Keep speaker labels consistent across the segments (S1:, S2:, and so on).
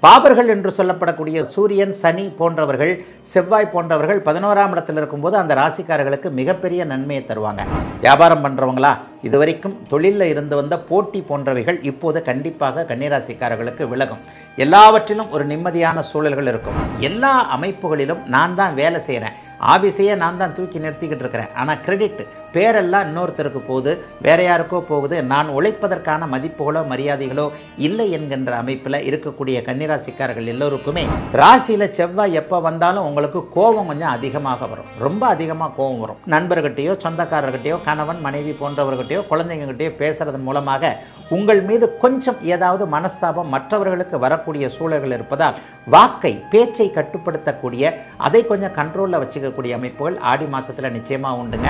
S1: பாபர்கள் என்று சொல்லப்படக்கூடிய சூரியன், சனி போன்றவர்கள், செவ்வாய் போன்றவர்கள் 11ஆம் இடத்தில் இருக்கும்போது அந்த ராசிக்காரர்களுக்கு மிகப்பெரிய நன்மையை தருவாங்க. வியாபாரம் பண்ணுறவங்களா, இதுவரைக்கும் தொழிலில் இருந்து வந்த போட்டி போன்றவைகள் இப்போது கண்டிப்பாக கன்னிராசிக்காரர்களுக்கு விலகும். எல்லாவற்றிலும் ஒரு நிம்மதியான சூழல்கள் இருக்கும். எல்லா அமைப்புகளிலும் நான் தான் வேலை செய்கிறேன், ஆபீஸையே நான் தான் தூக்கி நிறுத்திக்கிட்டு இருக்கிறேன், ஆனால் கிரெடிட் பேரெல்லாம் இன்னொருத்தருக்கு போகுது, வேற யாருக்கோ போகுது, நான் உழைப்பதற்கான மதிப்புகளோ மரியாதைகளோ இல்லை என்கின்ற அமைப்பில் இருக்கக்கூடிய கன்னிராசிக்காரர்கள் எல்லோருக்குமே ராசியில் செவ்வாய் எப்போ வந்தாலும் உங்களுக்கு கோபம் கொஞ்சம் அதிகமாக வரும். ரொம்ப அதிகமாக கோபம் வரும். நண்பர்கிட்டையோ, சொந்தக்காரர்கிட்டையோ, கணவன் மனைவி போன்றவர்கிட்டையோ, குழந்தைங்ககிட்டையோ பேசுறதன் மூலமாக உங்கள் மீது கொஞ்சம் ஏதாவது மனஸ்தாபம் மற்றவர்களுக்கு வரக்கூடிய சூழல்கள் இருப்பதால் வாக்கை, பேச்சை கட்டுப்படுத்தக்கூடிய, அதை கொஞ்சம் கண்ட்ரோலில் வச்சுக்கக்கூடிய அமைப்புகள் ஆடி மாதத்தில் நிச்சயமாக உண்டுங்க.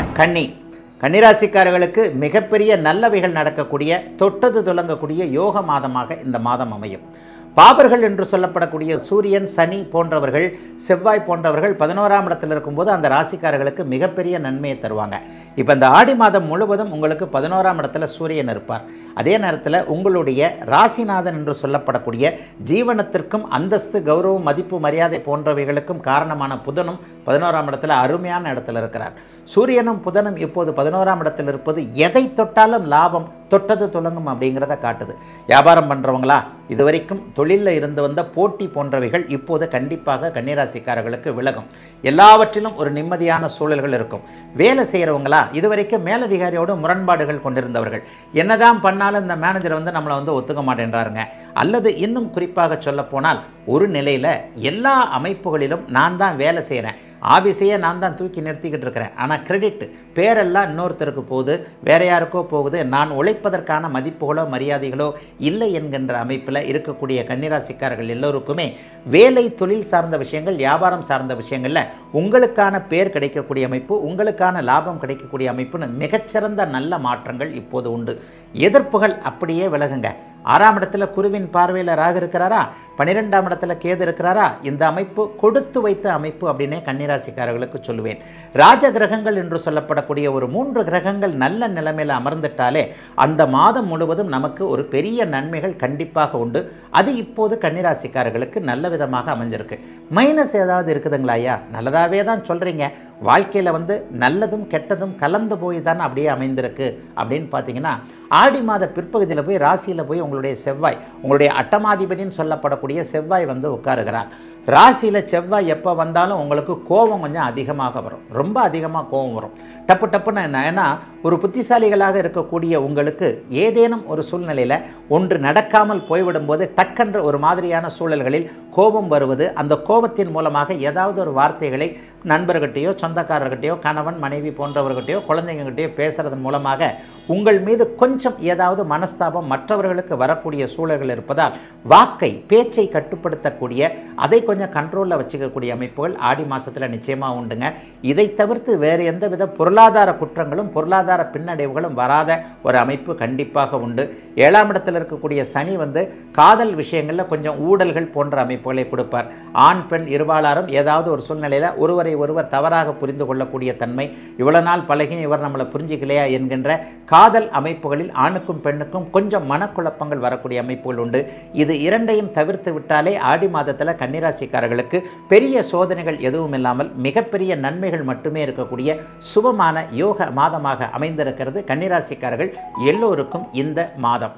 S1: கன்னிராசிக்காரர்களுக்கு மிகப்பெரிய நல்லவைகள் நடக்கக்கூடிய, தொட்டது துலங்கக்கூடிய யோக மாதமாக இந்த மாதம் அமையும். பாபர்கள் என்று சொல்லப்படக்கூடிய சூரியன், சனி போன்றவர்கள், செவ்வாய் போன்றவர்கள் 11ஆம் இடத்தில் இருக்கும்போது அந்த ராசிக்காரர்களுக்கு மிகப்பெரிய நன்மையை தருவாங்க. இப்போ இந்த ஆடி மாதம் முழுவதும் உங்களுக்கு 11ஆம் இடத்துல சூரியன் இருப்பார். அதே நேரத்தில் உங்களுடைய ராசிநாதன் என்று சொல்லப்படக்கூடிய ஜீவனத்திற்கும் அந்தஸ்து, கௌரவம், மதிப்பு, மரியாதை போன்றவைகளுக்கும் காரணமான புதனும் 11ஆம் இடத்துல அருமையான இடத்துல இருக்கிறார். சூரியனும் புதனும் இப்போது 11ஆம் இடத்தில் இருப்பது எதை தொட்டாலும் லாபம், தொட்டது துலங்கும் அப்படிங்கிறத காட்டுது. வியாபாரம் பண்ணுறவங்களா, இதுவரைக்கும் தொழிலில் இருந்து வந்த போட்டி போன்றவைகள் இப்போது கண்டிப்பாக கன்னிராசிக்காரர்களுக்கு விலகும். எல்லாவற்றிலும் ஒரு நிம்மதியான சூழல்கள் இருக்கும். வேலை செய்கிறவங்களா, இதுவரைக்கும் மேலதிகாரியோடு முரண்பாடுகள் கொண்டிருந்தவர்கள், என்னதான் பண்ணாலும் இந்த மேனேஜர் நம்மளை ஒத்துக்க மாட்டேன்றாருங்க, அல்லது இன்னும் குறிப்பாக சொல்லப்போனால் ஒரு நிலையில் எல்லா அமைப்புகளிலும் நான் தான் வேலை செய்கிறேன், ஆபீஸையே நான் தான் தூக்கி நிறுத்திக்கிட்டு இருக்கிறேன், ஆனால் கிரெடிட் பேரெல்லாம் இன்னொருத்தருக்கு போகுது, வேற யாருக்கோ போகுது, நான் உழைப்பதற்கான மதிப்புகளோ மரியாதைகளோ இல்லை என்கின்ற அமைப்பில் இருக்கக்கூடிய கன்னிராசிக்காரர்கள் எல்லோருக்குமே வேலை, தொழில் சார்ந்த விஷயங்கள், வியாபாரம் சார்ந்த விஷயங்களில் உங்களுக்கான பேர் கிடைக்கக்கூடிய அமைப்பு, உங்களுக்கான லாபம் கிடைக்கக்கூடிய அமைப்புன்னு மிகச்சிறந்த நல்ல மாற்றங்கள் இப்போது உண்டு. எதிர்ப்புகள் அப்படியே விலகுங்க. 6ஆம் இடத்துல குருவின் பார்வையில் ராகு இருக்கிறாரா, 12ஆம் இடத்துல கேது இருக்கிறாரா, இந்த அமைப்பு கொடுத்து வைத்த அமைப்பு அப்படின்னே கன்னிராசிக்காரர்களுக்கு சொல்லுவேன். ராஜ கிரகங்கள் என்று சொல்லப்படக்கூடிய ஒரு 3 கிரகங்கள் நல்ல நிலைமையில் அமர்ந்துட்டாலே அந்த மாதம் முழுவதும் நமக்கு ஒரு பெரிய நன்மைகள் கண்டிப்பாக உண்டு. அது இப்போது கன்னிராசிக்காரர்களுக்கு நல்ல விதமாக அமைஞ்சிருக்கு. மைனஸ் ஏதாவது இருக்குதுங்களா ஐயா? நல்லதாகவே தான் சொல்கிறீங்க, வாழ்க்கையில் நல்லதும் கெட்டதும் கலந்து போய் தான் அப்படியே அமைந்திருக்கு அப்படின்னு பார்த்தீங்கன்னா, ஆடி மாத பிற்பகுதியில் போய் ராசியில் போய் உங்களுடைய செவ்வாய், உங்களுடைய அட்டமாதிபதினு சொல்லப்படக்கூடிய செவ்வாய் உட்காருகிறார். ராசியில் செவ்வாய் எப்போ வந்தாலும் உங்களுக்கு கோபம் கொஞ்சம் அதிகமாக வரும். ரொம்ப அதிகமாக கோபம் வரும். டப்பு டப்புன்னு என்ன, ஏன்னா ஒரு புத்திசாலிகளாக இருக்கக்கூடிய உங்களுக்கு ஏதேனும் ஒரு சூழ்நிலையில் ஒன்று நடக்காமல் போய்விடும்போது டக்கென்று ஒரு மாதிரியான சூழல்களில் கோபம் வருவது, அந்த கோபத்தின் மூலமாக ஏதாவது ஒரு வார்த்தைகளை நண்பர்கிட்டையோ, சொந்தக்காரர்கிட்டையோ, கணவன் மனைவி போன்றவர்கிட்டையோ, குழந்தைங்ககிட்டையோ பேசுறதன் மூலமாக உங்கள் மீது கொஞ்சம் ஏதாவது மனஸ்தாபம் மற்றவர்களுக்கு வரக்கூடிய சூழல்கள் இருப்பதால் வாக்கை, பேச்சை கட்டுப்படுத்தக்கூடிய, அதை கொஞ்சம் கண்ட்ரோலில் வச்சுக்கக்கூடிய அமைப்புகள் ஆடி மாதத்தில் நிச்சயமாக உண்டுங்க. இதை தவிர்த்து வேறு எந்தவித பொருளாதார குற்றங்களும் பொருளாதார பின்னடைவுகளும் வராத ஒரு அமைப்பு கண்டிப்பாக உண்டு. 7ஆம் இடத்தில் இருக்கக்கூடிய சனி காதல் விஷயங்களில் கொஞ்சம் ஊடல்கள் போன்ற அமைப்புகளை கொடுப்பார். ஆண் பெண் இருபாலாரும் ஏதாவது ஒரு சூழ்நிலையில் ஒருவரை ஒருவர் தவறாக புரிந்து கொள்ளக்கூடிய தன்மை, இவ்வளவு நாள் பழகி இவர் நம்மளை புரிஞ்சிக்கலையா என்கின்ற காதல் அமைப்புகளில் ஆணுக்கும் பெண்ணுக்கும் கொஞ்சம் மனக்குழப்பங்கள் வரக்கூடிய அமைப்புகள் உண்டு. இது இரண்டையும் தவிர்த்து விட்டாலே ஆடி மாதத்தில் கன்னிராசிக்காரர்களுக்கு பெரிய சோதனைகள் எதுவும் இல்லாமல் மிகப்பெரிய நன்மைகள் மட்டுமே இருக்கக்கூடிய சுபமான யோக மாதமாக அமைந்திருக்கிறது கன்னிராசிக்காரர்கள் எல்லோருக்கும் இந்த மாதம்.